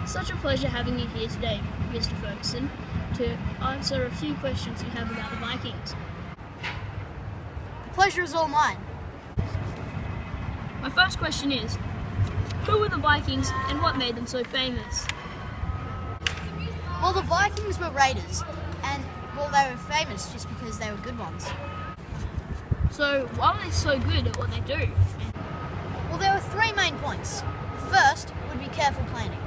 Such a pleasure having you here today, Mr. Ferguson, to answer a few questions you have about the Vikings. The pleasure is all mine. My first question is, who were the Vikings and what made them so famous? Well, the Vikings were raiders, and they were famous just because they were good ones. So why were they so good at what they do? Well, there were three main points. First would be careful planning.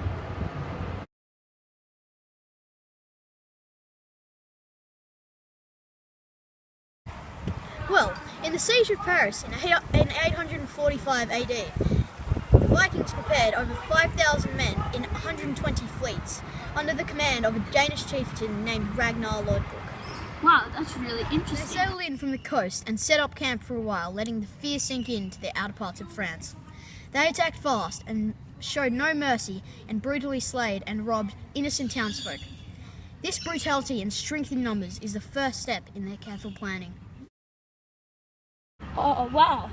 Well, in the siege of Paris in 845 AD, the Vikings prepared over 5,000 men in 120 fleets under the command of a Danish chieftain named Ragnar Lodbrok. Wow, that's really They interesting. sailed in from the coast and set up camp for a while, letting the fear sink into the outer parts of France. They attacked fast and showed no mercy and brutally slayed and robbed innocent townsfolk. This brutality and strength in numbers is the first step in their careful planning. Oh, wow.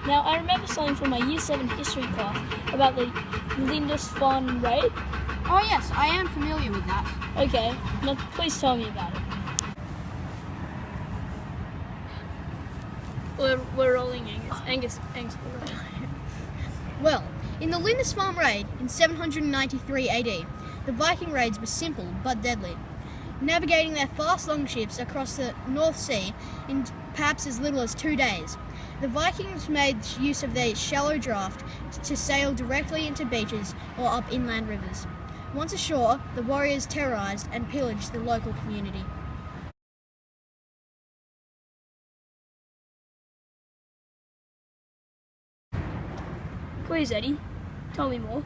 Now, I remember something from my Year 7 history class about the Lindisfarne raid. Oh yes, I am familiar with that. Okay, now please tell me about it. We're rolling Angus. Angus. Well, in the Lindisfarne raid in 793 AD, the Viking raids were simple but deadly. Navigating their fast longships across the North Sea in perhaps as little as 2 days, the Vikings made use of their shallow draft to sail directly into beaches or up inland rivers. Once ashore, the warriors terrorized and pillaged the local community. Please, Eddie, tell me more.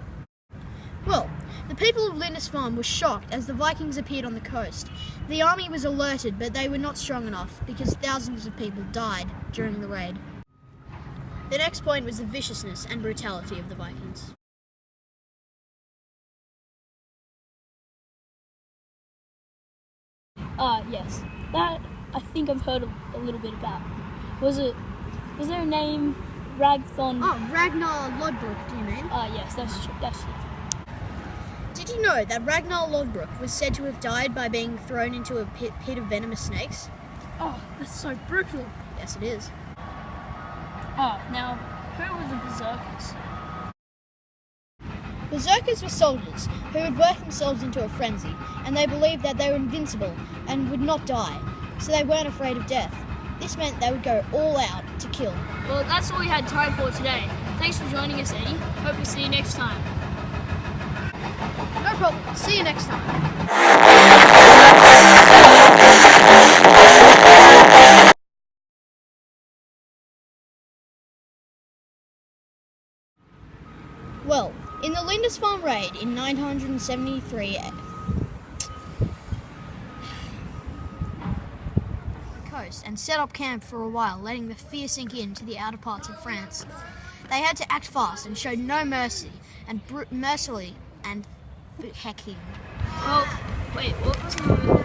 Well, the people of Lindisfarne were shocked as the Vikings appeared on the coast. The army was alerted, but they were not strong enough because thousands of people died during the raid. The next point was the viciousness and brutality of the Vikings. Yes. That I think I've heard a little bit about. Was there a name? Ragthon? Oh, Ragnar Lodbrok, do you mean? Yes, that's true. Did you know that Ragnar Lodbrok was said to have died by being thrown into a pit of venomous snakes? Oh, that's so brutal. Yes, it is. Oh, now, who were the Berserkers? Berserkers were soldiers who would work themselves into a frenzy, and they believed that they were invincible and would not die, so they weren't afraid of death. This meant they would go all out to kill. Well, that's all we had time for today. Thanks for joining us, Eddie. Hope to see you next time. No problem. See you next time. Well, in the Lindisfarne raid in 973 coast and set up camp for a while, letting the fear sink into the outer parts of France. They had to act fast and showed no mercy and mercilessly and hecking. Well, wait, what was the